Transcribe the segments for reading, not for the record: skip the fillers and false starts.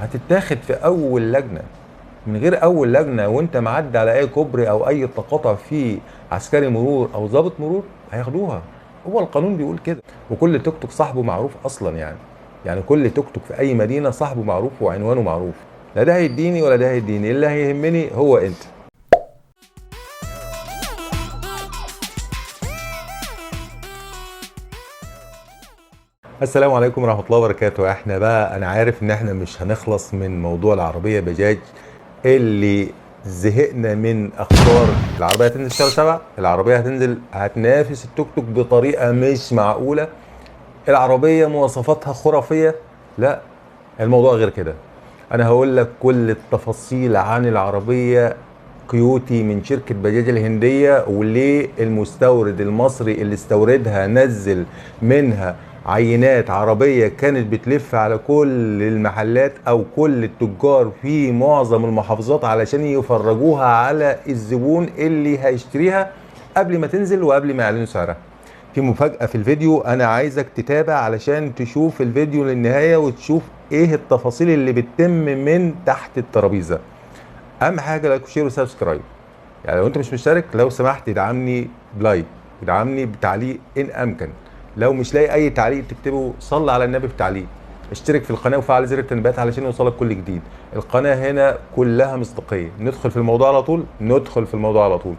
هتتاخد في اول لجنه. من غير اول لجنه وانت معدي على اي كوبري او اي تقاطع فيه عسكري مرور او ضابط مرور هياخدوها. هو القانون بيقول كده. وكل توك توك صاحبه معروف اصلا يعني كل توك توك في اي مدينه صاحبه معروف وعنوانه معروف. لا ده هيديني ولا ده هيديني، اللي هيهمني هو انت. السلام عليكم ورحمة الله وبركاته. انا عارف ان احنا مش هنخلص من موضوع العربية بجاج اللي زهقنا من اخبار. العربية هتنزل شهر 7، العربية هتنافس التوك توك بطريقة مش معقولة، العربية مواصفاتها خرافية. لا، الموضوع غير كده. انا هقول لك كل التفاصيل عن العربية كيوتي من شركة بجاج الهندية، وليه المستورد المصري اللي استوردها نزل منها عينات عربية كانت بتلف على كل المحلات او كل التجار في معظم المحافظات علشان يفرجوها على الزبون اللي هيشتريها قبل ما تنزل وقبل ما يعلنوا سعرها. في مفاجأة في الفيديو، انا عايزك تتابع علشان تشوف الفيديو للنهاية وتشوف ايه التفاصيل اللي بتتم من تحت الترابيزة. اهم حاجة لايك وشير وسبسكرايب. يعني لو انت مش مشترك لو سمحت ادعمني بلايك، ادعمني بتعليق ان امكن. لو مش لاقي اي تعليق تكتبه صلي على النبي في تعليق. اشترك في القناة وفعل زر التنبيهات علشان يوصلك كل جديد. القناة هنا كلها مصداقية. ندخل في الموضوع على طول.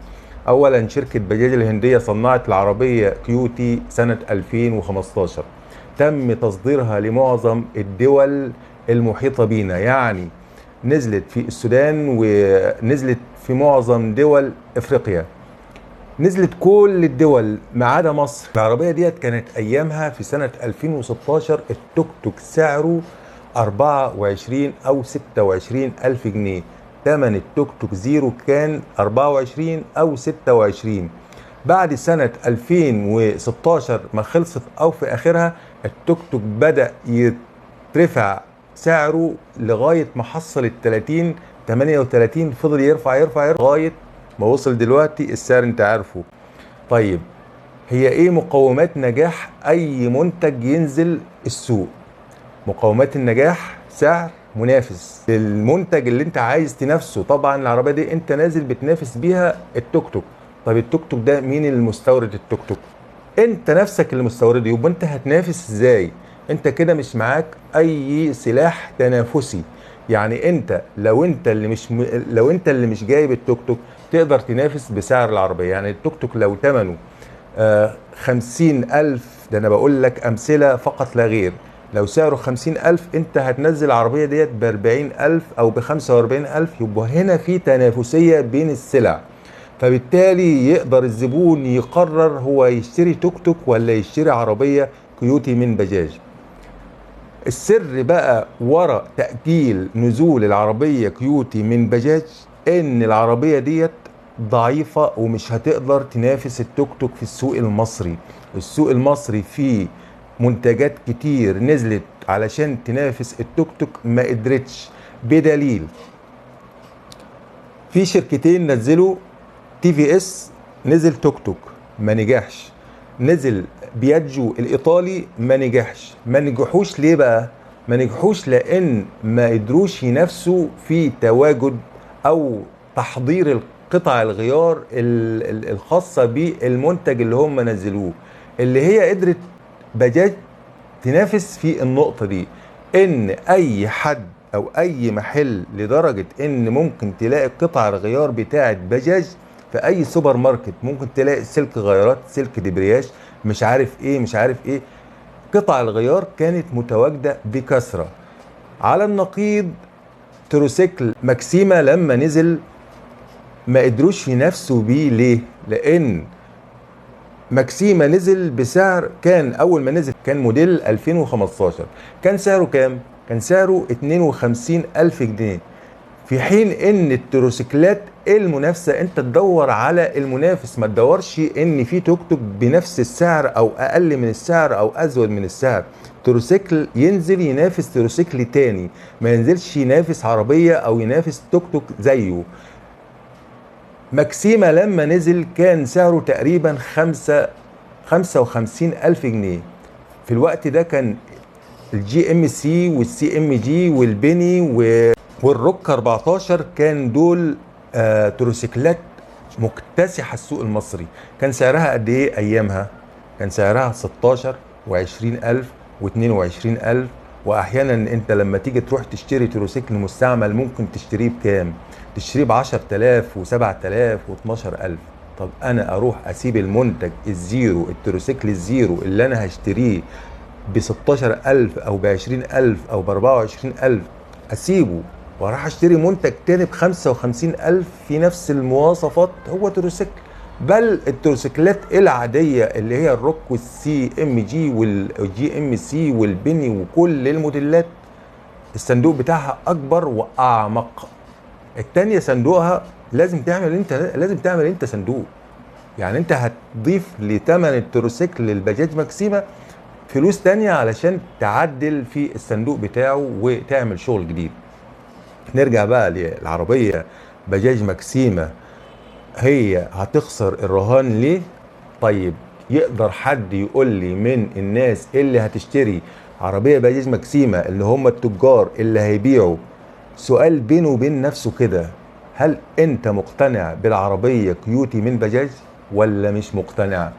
اولا، شركة بجاج الهندية صنعت العربية كيوتي سنة 2015. تم تصديرها لمعظم الدول المحيطة بينا، يعني نزلت في السودان ونزلت في معظم دول افريقيا، نزلت كل الدول ما عدا مصر. العربية ديت كانت ايامها في سنة 2016 التوك توك سعره 24 او 26 الف جنيه. تمن التوك توك زيرو كان 24 او 26. بعد سنة 2016 ما خلصت او في اخرها التوك توك بدأ يترفع سعره لغاية ما حصل ال 30 38، فضل يرفع يرفع يرفع لغاية ما وصل دلوقتي السعر انت عارفه. طيب، هي ايه مقومات نجاح اي منتج ينزل السوق؟ مقومات النجاح سعر منافس للمنتج اللي انت عايز تنافسه. طبعا العربية دي انت نازل بتنافس بيها التوك توك. طيب التوك توك ده مين المستورد التوك توك؟ انت نفسك اللي مستورده. يبقى انت هتنافس ازاي؟ انت كده مش معاك اي سلاح تنافسي. يعني انت لو انت اللي مش جايب التوك توك تقدر تنافس بسعر العربية. يعني التوك توك لو ثمنه 50,000، ده أنا بقول لك أمثلة فقط لا غير، لو سعره 50,000 أنت هتنزل العربية ديت ب40,000 أو ب45,000. يبقى هنا في تنافسية بين السلع، فبالتالي يقدر الزبون يقرر هو يشتري توك توك ولا يشتري عربية كيوتي من بجاج. السر بقى ورا تأجيل نزول العربية كيوتي من بجاج ان العربية ديت ضعيفة ومش هتقدر تنافس التوك توك في السوق المصري. السوق المصري فيه منتجات كتير نزلت علشان تنافس التوك توك ما قدرتش. بدليل في شركتين نزلوا تي في اس، نزل توك توك ما نجحش. نزل بياجو الايطالي ما نجحش. ما نجحوش ليه بقى؟ ما نجحوش لان ما قدروش ينافسوا في تواجد او تحضير القطع الغيار الخاصة بالمنتج اللي هم نزلوه. اللي هي قدرت بجاج تنافس في النقطة دي، ان اي حد او اي محل، لدرجة ان ممكن تلاقي قطع الغيار بتاعت بجاج في اي سوبر ماركت. ممكن تلاقي سلك غيارات، سلك دبرياج، مش عارف ايه مش عارف ايه. قطع الغيار كانت متواجدة بكثرة. على النقيض تروسيكل ماكسيما لما نزل ما قدروش ينافسوا بيه. ليه؟ لان ماكسيما نزل بسعر، كان اول ما نزل كان موديل 2015 كان سعره كام؟ كان سعره 52 الف جنيه. في حين ان التروسيكلات المنافسه انت تدور على المنافس، ما تدورش ان في توك توك بنفس السعر او اقل من السعر او ازود من السعر. تروسيكل ينزل ينافس تروسيكل تاني، ما ينزلش ينافس عربيه او ينافس توك توك زيه. ماكسيما لما نزل كان سعره تقريبا 55 ألف جنيه. في الوقت ده كان الجي ام سي والسي ام جي والبيني والروك 14 كان دول تروسيكلات مكتسحه السوق المصري. كان سعرها قد ايه ايامها؟ كان سعرها 16 و20,000 و22,000. واحيانا انت لما تيجي تروح تشتري تروسيكل مستعمل ممكن تشتريه بكام؟ تشتريه ب 10,000 و7,000 و12,000. طب انا اروح اسيب المنتج الزيرو، التروسيكل الزيرو اللي انا هشتريه ب 16,000 او ب 20,000 او ب 24,000، اسيبه وراح اشتري منتج تاني ب 55,000 في نفس المواصفات؟ هو تروسيكل. بل التروسيكلات العاديه اللي هي الروك والسي ام جي والجي ام سي والبني وكل الموديلات الصندوق بتاعها اكبر واعمق. التانية صندوقها لازم تعمل انت صندوق. يعني انت هتضيف لثمن التروسيكل للبجاج ماكسيما فلوس تانية علشان تعدل في الصندوق بتاعه وتعمل شغل جديد. نرجع بقى للعربية بجاج ماكسيما، هي هتخسر الرهان ليه؟ طيب يقدر حد يقول لي من الناس اللي هتشتري عربية بجاج ماكسيما اللي هم التجار اللي هيبيعوا، سؤال بينه وبين نفسه كده، هل انت مقتنع بالعربية كيوتي من بجاج ولا مش مقتنع؟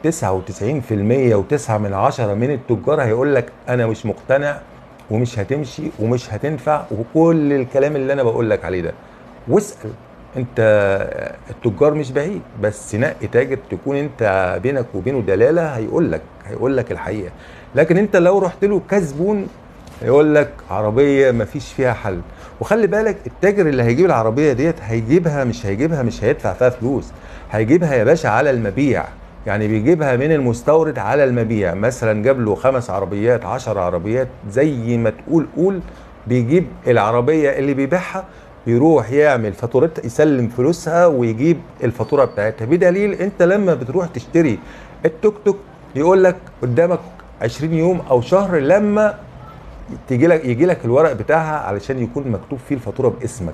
99% وتسعة من عشرة من التجار هيقول لك انا مش مقتنع ومش هتمشي ومش هتنفع وكل الكلام اللي انا بقول لك عليه ده. واسأل انت، التجار مش بعيد، بس نقي تاجر تكون انت بينك وبينه دلالة هيقول لك الحقيقة. لكن انت لو رحت له كزبون يقول لك عربية مفيش فيها حل. وخلي بالك التاجر اللي هيجيب العربية ديت مش هيدفع فيها فلوس، هيجيبها يا باشا على المبيع. يعني بيجيبها من المستورد على المبيع، مثلا جاب له 5 عربيات 10 عربيات زي ما قول، بيجيب العربية اللي بيبيعها يروح يعمل فاتورتها يسلم فلوسها ويجيب الفاتورة بتاعتها. بدليل انت لما بتروح تشتري التوك توك يقول لك قدامك 20 يوم او شهر لما يجي لك الورق بتاعها علشان يكون مكتوب فيه الفاتوره باسمك.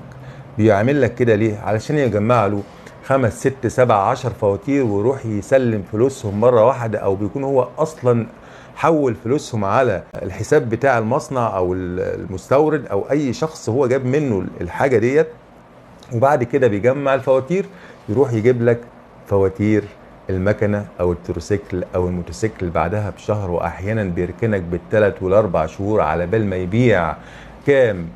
بيعمل لك كده ليه؟ علشان يجمع له 5 6 7 10 فواتير ويروح يسلم فلوسهم مره واحده، او بيكون هو اصلا حول فلوسهم على الحساب بتاع المصنع او المستورد او اي شخص هو جاب منه الحاجه ديت. وبعد كده بيجمع الفواتير يروح يجيب لك فواتير المكنه او التروسيكل او الموتوسيكل بعدها بشهر، واحيانا بيركنك بالثلاث والاربع شهور على بال ما يبيع كام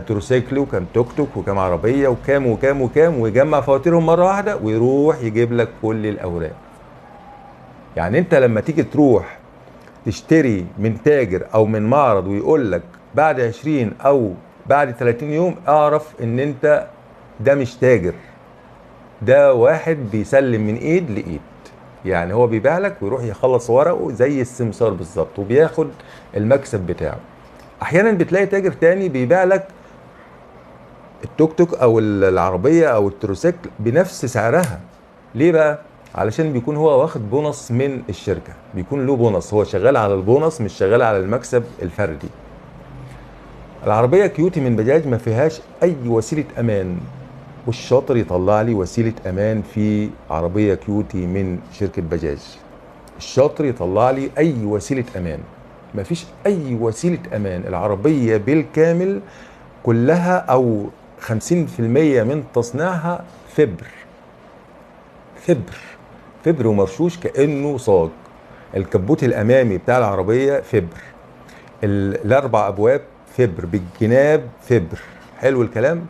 تروسيكل وكام توك توك وكام عربيه وكام وكام وكام، ويجمع فواتيرهم مره واحده ويروح يجيب لك كل الاوراق. يعني انت لما تيجي تروح تشتري من تاجر او من معرض ويقول لك بعد 20 او بعد 30 يوم، اعرف ان انت ده مش تاجر، ده واحد بيسلم من ايد لايد. يعني هو بيبيع لك ويروح يخلص ورقه زي السمسار بالظبط وبياخد المكسب بتاعه. احيانا بتلاقي تاجر تاني بيبيع لك التوك توك او العربيه او التروسيكل بنفس سعرها. ليه بقى؟ علشان بيكون هو واخد بونص من الشركه، بيكون له بونص، هو شغال على البونص مش شغال على المكسب الفردي. العربيه كيوتي من بجاج ما فيهاش اي وسيله امان، والشاطر يطلع لي وسيله امان في عربيه كيوتي من شركه بجاج. الشاطر يطلع لي اي وسيله امان. مفيش اي وسيله امان. العربيه بالكامل كلها او 50% من تصنيعها فبر ومرشوش كانه صاج. الكبوت الامامي بتاع العربيه فبر، الاربع ابواب فبر، بالجناب فبر، حلو الكلام،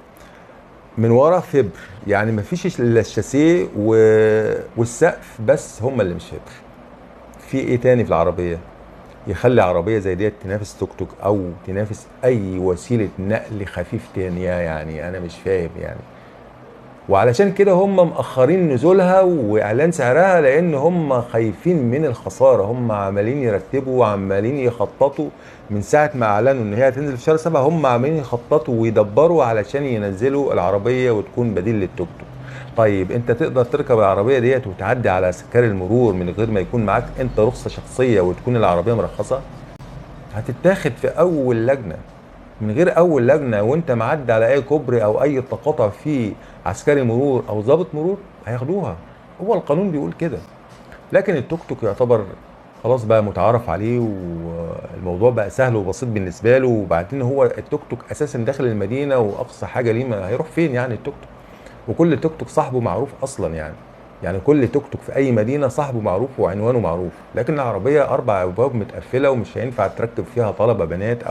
من ورا فبر. يعني مفيش الا الشاسيه والسقف بس هم اللي مش فبر. في ايه تاني في العربيه يخلي عربيه زي ديت تنافس توك توك او تنافس اي وسيله نقل خفيف تانية؟ يعني انا مش فاهم يعني. وعلشان كده هم مأخرين نزولها واعلان سعرها، لان هم خايفين من الخساره. هم عمالين يرتبوا وعمالين يخططوا من ساعه ما اعلنوا ان هي هتنزل في شهر 7، هم عمالين يخططوا ويدبروا علشان ينزلوا العربيه وتكون بديل للتوك توك. طيب انت تقدر تركب العربيه ديت وتعدي على سكار المرور من غير ما يكون معاك انت رخصه شخصيه وتكون العربيه مرخصه؟ هتتاخد في اول لجنه. من غير اول لجنه وانت معدي على اي كوبري او اي تقاطع فيه عسكري مرور او ضابط مرور هياخدوها. هو القانون بيقول كده. لكن التوك توك يعتبر خلاص بقى متعارف عليه، والموضوع بقى سهل وبسيط بالنسبه له. وبعدين هو التوك توك اساسا داخل المدينه، واقصى حاجه ليه ما هيروح فين يعني التوك توك؟ وكل توك توك صاحبه معروف اصلا يعني. يعني كل توك توك في اي مدينه صاحبه معروف وعنوانه معروف. لكن العربيه اربع ابواب متقفله ومش هينفع تركب فيها طلبه بنات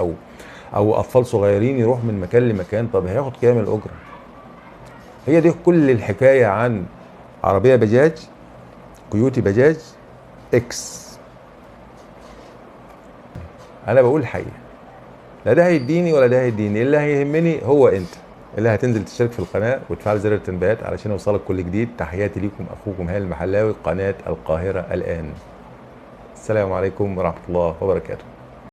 او اطفال صغيرين يروح من مكان لمكان. طب هياخد كام الاجره؟ هي دي كل الحكايه عن عربيه بجاج، كيوتي بجاج اكس. انا بقول الحقيقه، لا ده هيديني ولا ده هيديني. اللي هيهمني هو انت اللي هتنزل تشترك في القناه وتفعل زر التنبيهات علشان يوصلك كل جديد. تحياتي ليكم، اخوكم هاني المحلاوي، قناه القاهره الان. السلام عليكم ورحمه الله وبركاته.